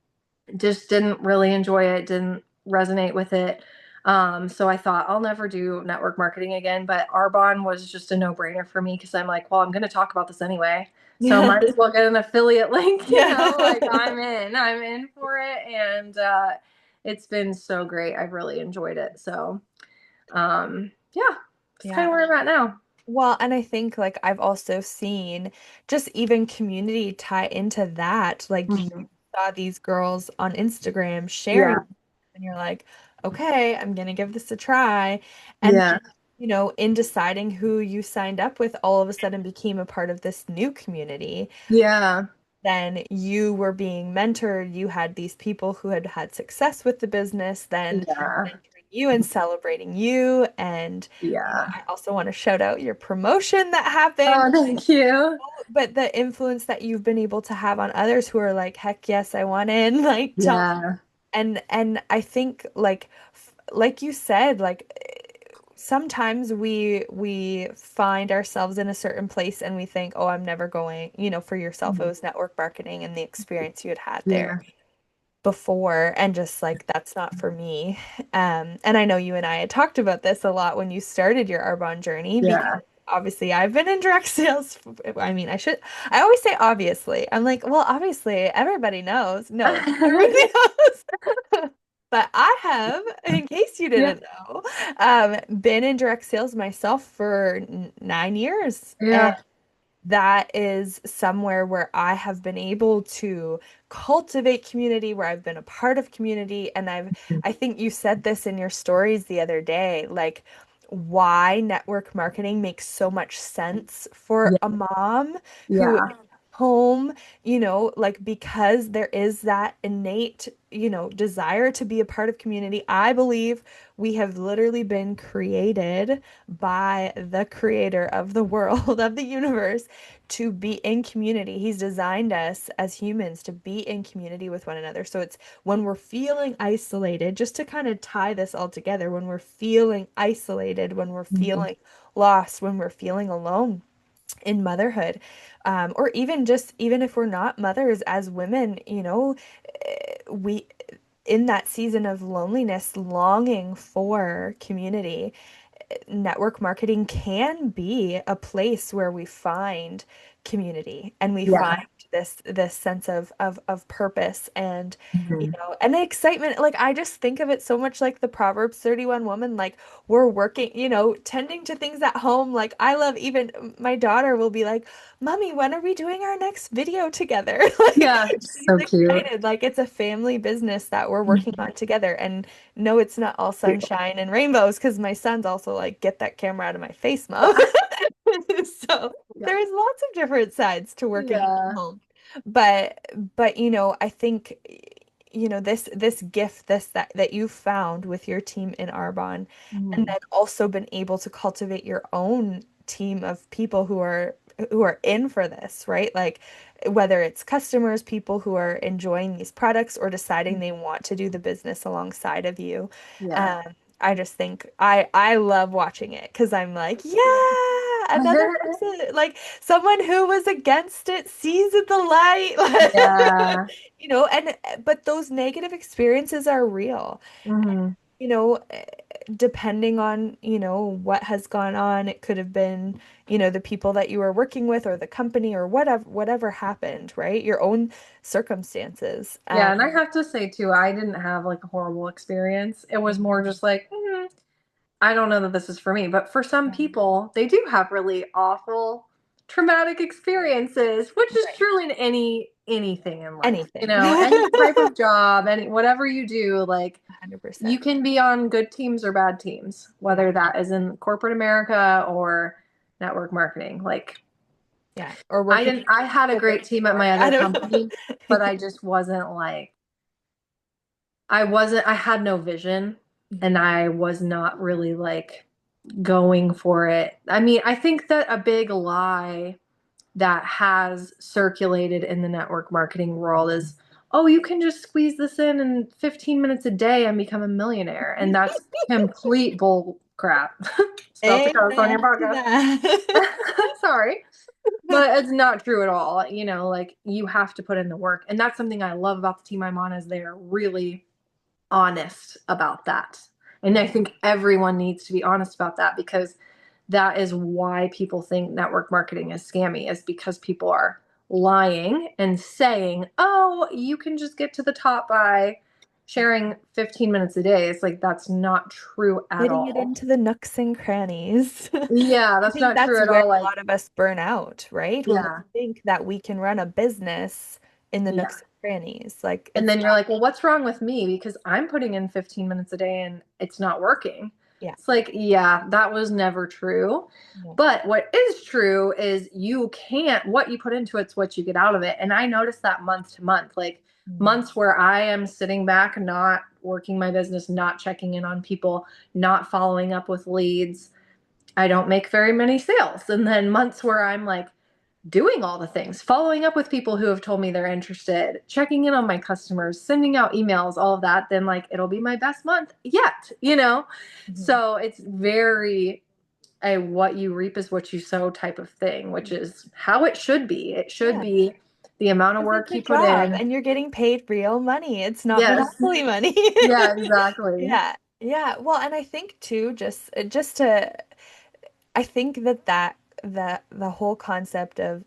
just didn't really enjoy it, didn't resonate with it. So I thought I'll never do network marketing again, but Arbonne was just a no-brainer for me because I'm like, well, I'm going to talk about this anyway. So Yeah. might as well get an affiliate link, like Yeah. I'm in for it. And it's been so great. I've really enjoyed it. So yeah, it's kind Yeah. of where I'm at now. Well, and I think like I've also seen just even community tie into that. Like you Mhm. saw these girls on Instagram sharing, Yeah. and you're like, okay, I'm gonna give this a try. And Yeah. then, in deciding who you signed up with, all of a sudden became a part of this new community. Yeah. Then you were being mentored. You had these people who had had success with the business, then Yeah. you and celebrating you. And, Yeah. I also want to shout out your promotion that happened, Oh, thank you. but the influence that you've been able to have on others who are like, heck yes, I want in, like tell Yeah. and I think like you said, like sometimes we find ourselves in a certain place and we think, oh, I'm never going, for yourself, it Mhm. was network marketing and the experience you had had there Yeah. before, and just like that's not for me. And I know you and I had talked about this a lot when you started your Arbonne journey, because Yeah. obviously I've been in direct sales. I mean, I always say obviously. I'm like, well, obviously everybody knows. No, not everybody knows. But I have, in case you Yeah. didn't know, been in direct sales myself for 9 years. Yeah. That is somewhere where I have been able to cultivate community, where I've been a part of community. And I think you said this in your stories the other day, like why network marketing makes so much sense for Yeah. a mom who is Yeah. home, like because there is that innate, desire to be a part of community. I believe we have literally been created by the creator of the world, of the universe, to be in community. He's designed us as humans to be in community with one another. So it's when we're feeling isolated, just to kind of tie this all together, when we're feeling isolated, when we're Mhm. feeling lost, when we're feeling alone in motherhood, or even if we're not mothers as women, we in that season of loneliness, longing for community, network marketing can be a place where we find community and we find Yeah. this sense of purpose and Mhm. and the excitement. Like I just think of it so much like the Proverbs 31 woman, like we're working, tending to things at home. Like I love, even my daughter will be like, Mommy, when are we doing our next video together? Like Yeah. she's So cute. excited, like it's a family business that we're working on together. And no, it's not all sunshine and rainbows, because my son's also like, get that camera out of my face, Mom. So Yeah. there's lots of different sides to working from Yeah. home. But I think this gift, that you found with your team in Arbonne, and Mhm. then also been able to cultivate your own team of people who are in for this, right? Like whether it's customers, people who are enjoying these products or deciding they want to do the business alongside of you. Yeah. Um, I just think I love watching it because I'm like, yeah, another person, like someone who was against it sees the light. Yeah. And but those negative experiences are real. Hmm. You know, depending on, what has gone on, it could have been, the people that you were working with or the company or whatever happened, right? Your own circumstances. Yeah, and I have to say too, I didn't have like a horrible experience. It was more just like, I don't know that this is for me. But for some people, they do have really awful, traumatic experiences, which is Right. true in anything in life. Anything. Any type of job, any whatever you do, like 100%. you can be on good teams or bad teams, Yeah. whether that is in corporate America or network marketing. Like Yeah. Or working in I had a a great team at store. my I other don't know. company, but I just wasn't like I had no vision and Mhm. I was not really like going for it. I mean, I think that a big lie that has circulated in the network marketing world is, oh, you can just squeeze this in 15 minutes a day and become a millionaire. And that's complete bull crap. Spelled to curse on your Amen to podcast. that. Sorry. But it's not true at all. Like you have to put in the work. And that's something I love about the team I'm on is they're really honest about that. And I think everyone needs to be honest about that because that is why people think network marketing is scammy, is because people are lying and saying, oh, you can just get to the top by sharing 15 minutes a day. It's like that's not true at Fitting it all. into the nooks and crannies. Yeah, I that's think not true that's at where all. a Like, lot of us burn out, right? When we yeah, think that we can run a business in the yeah. nooks and crannies. Like And it's then you're not, like, well, what's wrong with me? Because I'm putting in 15 minutes a day and it's not working. yeah. It's like, yeah, that was never true. No. But what is true is what you put into it's what you get out of it. And I noticed that month to month, like Mm. months where I am sitting back, not working my business, not checking in on people, not following up with leads, I don't make very many sales. And then months where I'm like doing all the things, following up with people who have told me they're interested, checking in on my customers, sending out emails, all of that, then like it'll be my best month yet, you know? Mhm. So it's very a what you reap is what you sow type of thing, which is how it should be. It should Yeah, be the amount of because work it's a you put job in. and you're getting paid real money. It's not Yes. monopoly money. Yeah, exactly. Yeah. Yeah. Well, and I think too, just to I think that the whole concept of,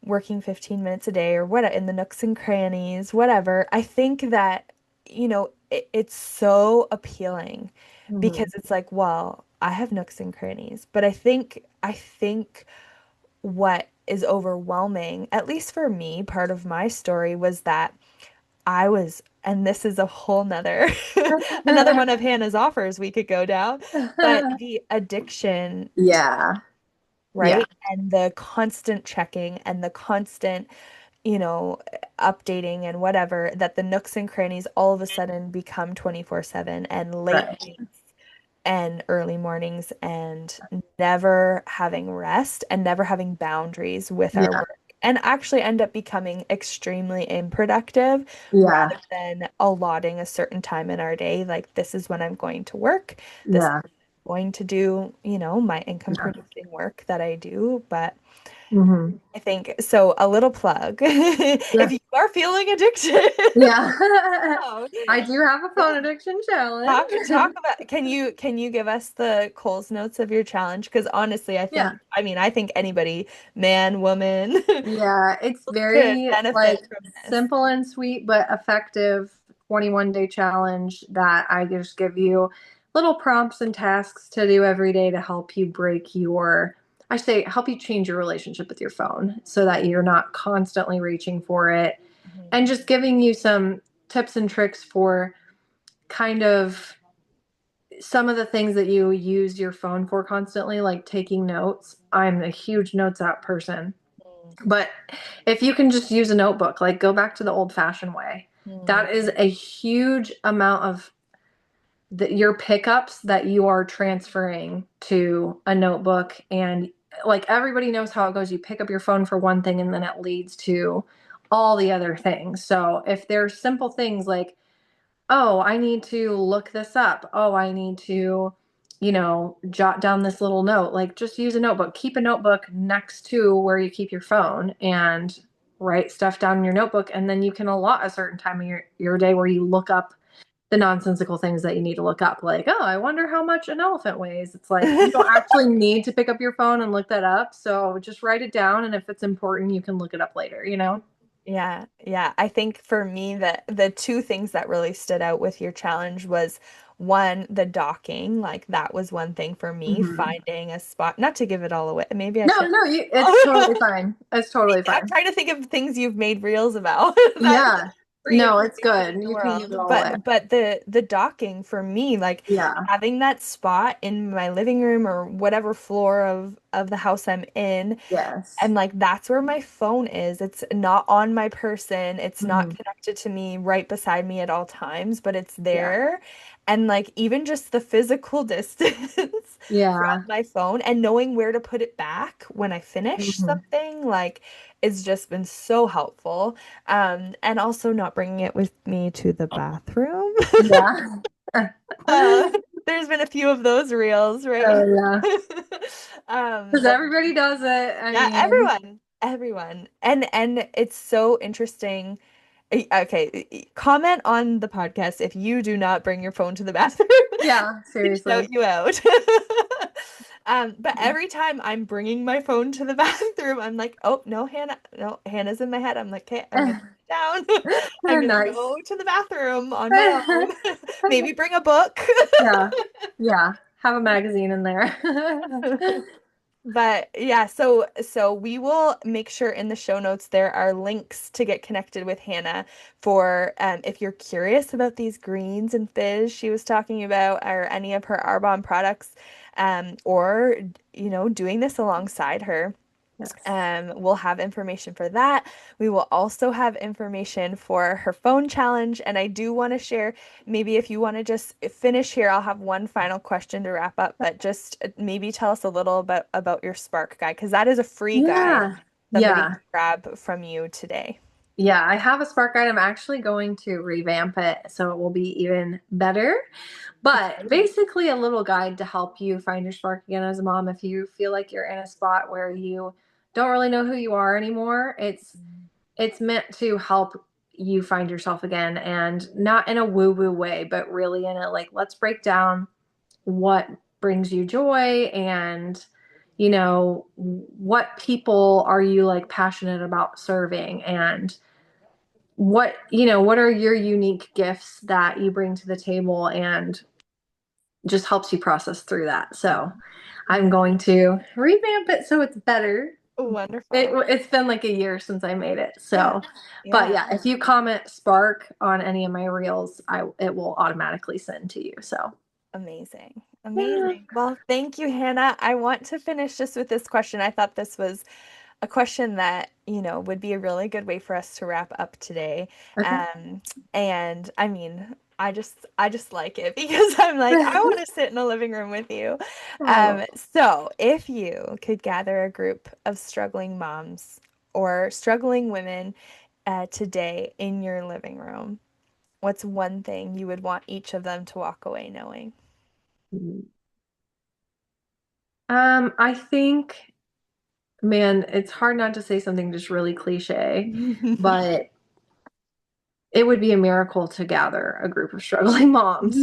working 15 minutes a day or what in the nooks and crannies, whatever, I think that, it's so appealing Hmm. because it's like, well, I have nooks and crannies, but I think what is overwhelming, at least for me, part of my story was that and this is a whole nother, another one of Hannah's offers we could go down, but the addiction, Yeah. Yeah. right? And the constant checking and the constant, you know, updating and whatever, that the nooks and crannies all of a sudden become 24/7 and late Right. nights and early mornings and never having rest and never having boundaries with our Yeah. work and actually end up becoming extremely unproductive Yeah. rather than allotting a certain time in our day. Like, this is when I'm going to work. This is Yeah. going to do, my income Yeah. producing work that I do. But Hmm. I think so, a little plug. If Yeah. you are feeling addicted, Yeah. oh, I do have a phone addiction challenge. talk about, can you give us the Coles notes of your challenge? Because honestly, Yeah. I think anybody, man, woman, Yeah, it's could very benefit like from this. simple and sweet but effective 21-day challenge that I just give you little prompts and tasks to do every day to help you break your, I say help you change your relationship with your phone so that you're not constantly reaching for it, Mhm. and just giving you some tips and tricks for kind of some of the things that you use your phone for constantly, like taking notes. I'm a huge notes app person, but if you can just use a notebook, like go back to the old fashioned way, Mm. that is a huge amount of your pickups that you are transferring to a notebook. And like everybody knows how it goes. You pick up your phone for one thing and then it leads to all the other things. So if there's simple things like, oh, I need to look this up. Oh, I need to, jot down this little note. Like just use a notebook. Keep a notebook next to where you keep your phone and write stuff down in your notebook. And then you can allot a certain time of your day where you look up the nonsensical things that you need to look up. Like, oh, I wonder how much an elephant weighs. It's like you don't actually need to pick up your phone and look that up. So just write it down. And if it's important, you can look it up later, you know? Yeah, yeah. I think for me that the two things that really stood out with your challenge was one, the docking. Like, that was one thing for me, Hmm. finding a spot, not to give it all away. Maybe I No, should. no, it's totally fine. It's totally I'm fine. trying to think of things you've made reels about that Yeah. free No, it's information good. in the You can use it world. all the way. But the docking for me, like Yeah. having that spot in my living room or whatever floor of the house I'm in, Yes. and like that's where my phone is. It's not on my person. It's not Hmm. connected to me right beside me at all times, but it's Yeah. there. And like even just the physical distance from Yeah. my phone and knowing where to put it back when I finish Hmm. something, like it's just been so helpful. And also not bringing it with me to the bathroom. Yeah. Uh, there's been a few of those reels, Oh right? yeah. Because But everybody does it. I yeah, mean, everyone. And it's so interesting. Okay, comment on the podcast if you do not bring your phone to the bathroom. yeah, To seriously. shout you out. But every time I'm bringing my phone to the bathroom, I'm like, oh, no, Hannah, no, Hannah's in my head. I'm like, okay, I'm gonna put it down. I'm gonna Nice. go to the bathroom on my own. Maybe bring a book. Yeah. Yeah. Have a magazine in there. But yeah, so we will make sure in the show notes there are links to get connected with Hannah for if you're curious about these greens and fizz she was talking about or any of her Arbonne products, or doing this alongside her. Yes. We'll have information for that. We will also have information for her phone challenge. And I do want to share, maybe if you want to just finish here, I'll have one final question to wrap up, but just maybe tell us a little bit about your Spark guide, because that is a free guide Yeah. somebody Yeah. can grab from you today. Yeah, I have a Spark Guide. I'm actually going to revamp it so it will be even better. But Exciting. basically, a little guide to help you find your spark again as a mom. If you feel like you're in a spot where you don't really know who you are anymore, it's meant to help you find yourself again, and not in a woo-woo way, but really in a like, let's break down what brings you joy, and what people are you like passionate about serving, and what are your unique gifts that you bring to the table, and just helps you process through that. So I'm going to revamp it so it's better. Wonderful. It's been like a year since I made it. Yeah. So, but Yeah. yeah, if you comment Spark on any of my reels, it will automatically send to you. So, Amazing. yeah. Amazing. Well, thank you, Hannah. I want to finish just with this question. I thought this was a question that, would be a really good way for us to wrap up today. Okay. And I mean, I just like it because I'm like, I want to sit in a living room with you. Oh. So if you could gather a group of struggling moms or struggling women today in your living room, what's one thing you would want each of them to walk away knowing? I think, man, it's hard not to say something just really cliche, but it would be a miracle to gather a group of struggling moms.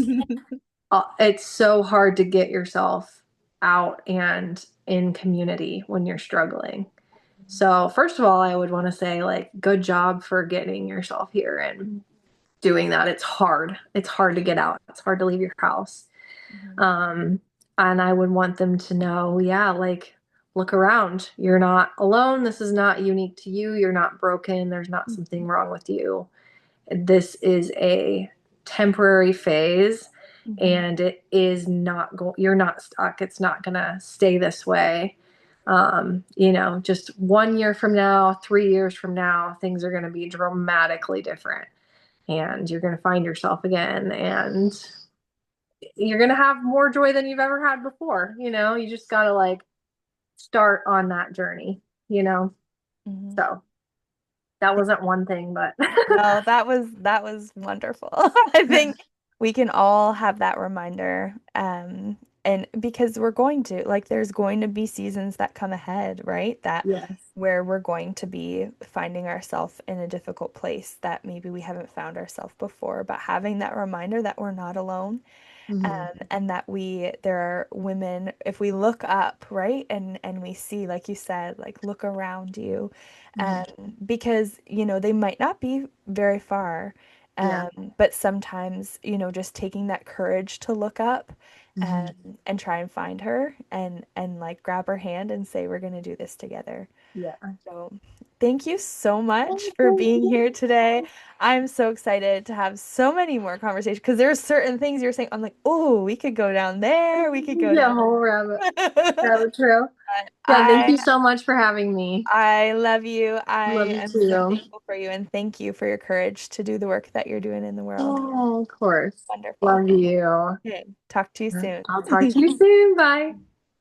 It's so hard to get yourself out and in community when you're struggling. So, first of all, I would want to say, like, good job for getting yourself here and doing that. It's hard. It's hard to get out. It's hard to leave your house. Mhm. Um, and I would want them to know, yeah, like, look around. You're not alone. This is not unique to you. You're not broken. There's not something wrong with you. This is a temporary phase, Mhm. and it is not going, you're not stuck. It's not going to stay this way. Just 1 year from now, 3 years from now, things are going to be dramatically different, and you're going to find yourself again, and you're going to have more joy than you've ever had before. You just got to like start on that journey, you know? Mhm. So that wasn't one thing, but No, that was wonderful. I think we can all have that reminder. And because we're going to, like, there's going to be seasons that come ahead, right? That yes. where we're going to be finding ourselves in a difficult place that maybe we haven't found ourselves before, but having that reminder that we're not alone. Mhm. And that there are women, if we look up, right, and we see, like you said, like look around you, Mhm. because they might not be very far, Yeah. but sometimes just taking that courage to look up, Mhm. and try and find her and like grab her hand and say we're gonna do this together. Yeah. So thank you so much Oh, for thank being here today. you. I'm so excited to have so many more conversations because there are certain things you're saying. I'm like, oh, we could go down there. We could go Yeah, down whole rabbit. there. Rabbit trail. But Yeah, thank I you so much for having me. I love you. Love I you am so too. thankful for you and thank you for your courage to do the work that you're doing in the world. Oh, of course. Wonderful. Love you. Okay. Talk to you soon. I'll talk to you soon. Bye.